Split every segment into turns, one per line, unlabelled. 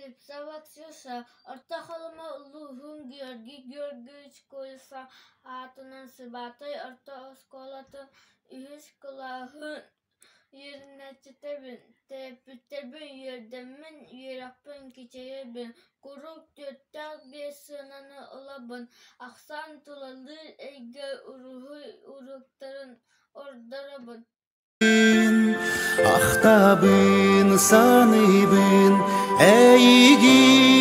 Слепцова Ксюша, ортохолома улуғын Георгий Койса, атынан Сыбатай, орто осколатын үйіз кулағын ерінәтчетербін, тәпіттербін, ердімін, ерақпын кечейебін, құрук төрттәл бес сынаны олабын, ақсан тулалы әйге ұруқтарын ордарабын.
Ахтабын, саныбын, әйгін,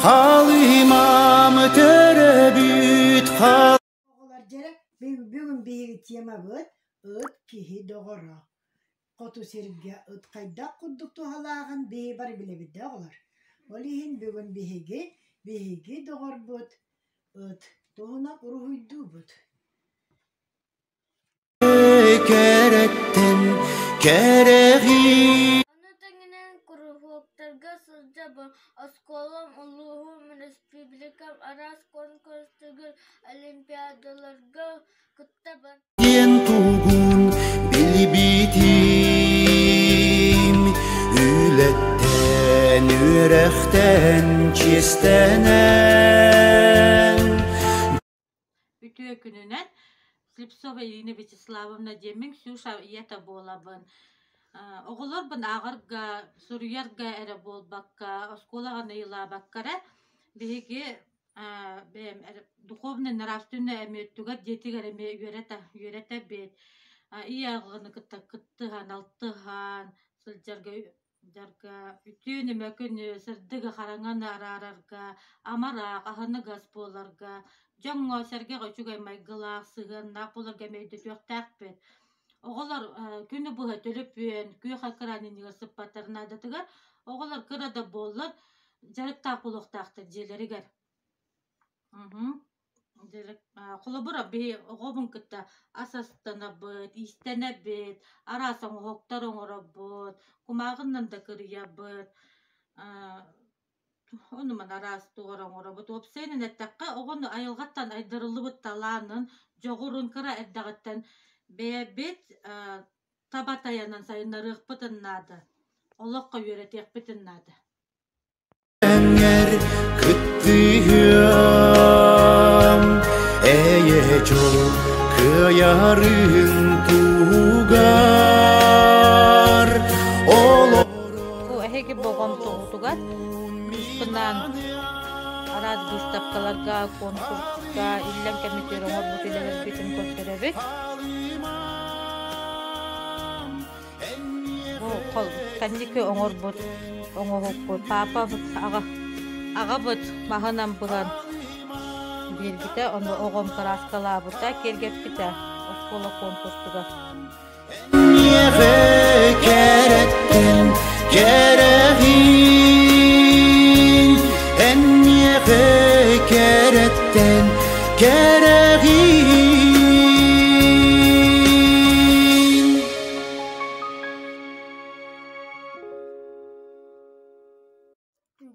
қалымам төрөбүт қал.
Oğlar jere bugün bir tema var. Öt kihi doğru. Kotu serge öt kayda kudduktu halağın bir bar bile bidde oğlar. Olihin bugün bihigi doğru bud. Öt doğuna uruhuydu bud.
Keretten kereği.
Anıtanginen kuruhuktarga sızcabın, askolum uluğum respublikam aras konkurstugul olimpiyadalarga kuttabın.
Yen tuğun bilibitim, ületten, yürekten, çistenen.
Ütüye gününen Slipsova Irina Vячеславовна demin Ksyusha iyata bolabın. Oğularbın ağırga, suruyarga ere bolbakka, oskolağa neylabakkara, bihigi духовный нравственный эметтуга детигер эме үйрете бет. Иягыны кыттыган, алтыган, сылжарга үтүн эмекүн сырдыга хараңан арарарга, амараак, аханы газ боларга, жоңго серге көчүгай майгылаак, сыгыннаак боларга мейді төктәк бет. Оголар күнү буга төлөпүн, күй хакыраныныга сыппатарнадатыгар, оголар кырада боллар, жарыктаак болуктаактыр желеригер. Холобура бе оғобын кытта асастана быт, истене бет, арасан оғоқтар оңыра быт, кумағыннан да кырия быт, оныман арас туғар оңыра быт. Опсайнын әттаққа оғыны айылғаттан айдырылы быт таланын, жоғырын кыра әддағаттан бе бет табатаянан сайынарық бытыннады, олыққа үйретек бітіннады.
Kıttıyım eye çok kıyarın tuğar
Bu ehegi boğum tuğutugar kıspından arad güstapkalarga, konkurska, illen kemitleri oğur butileler bitim gösterebek. Bu kol kendiki oğur but, oğur but, papa but, ağa but, mahınam bulan bir gide, onu oğum kıraskala buta, kergep gide, oskola konkursuga.
Niye kerettin kereğin, en niye kerettin kereğin.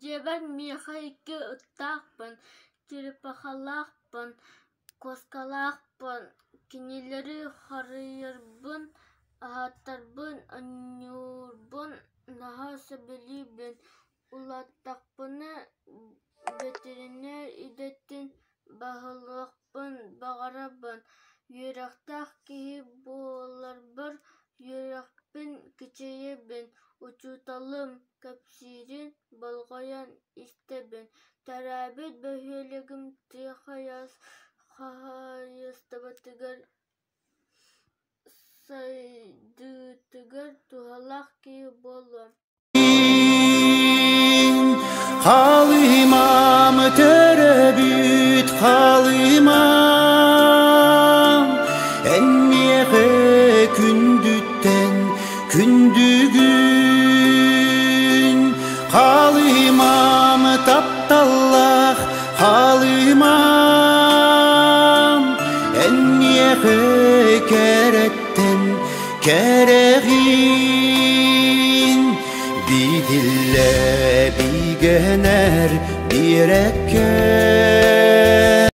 Жебер мехайке ыттақпын, черепахалақпын, коскалақпын, кенелері харыйырбын, ағаттарбын, анюрбын, наға сөбелейбін, улаттақпыны ветеринер идеттін бағылықпын, бағарабын, үйрақтақ кейі боларбыр, үйрақпын кечейебін, учуталым кәпсирин болғаян истебін. Тәрәбет бөхелігім қайыстабатыгар сайдытыгар туғалақ кейі болуам.
Қалымам төрөбүт қалымам, әнмеғі күндүттен күндүгүн. Қалымам тапталлах қалымам, әнмеғі кереттен керегин. Bir dille bir gener bir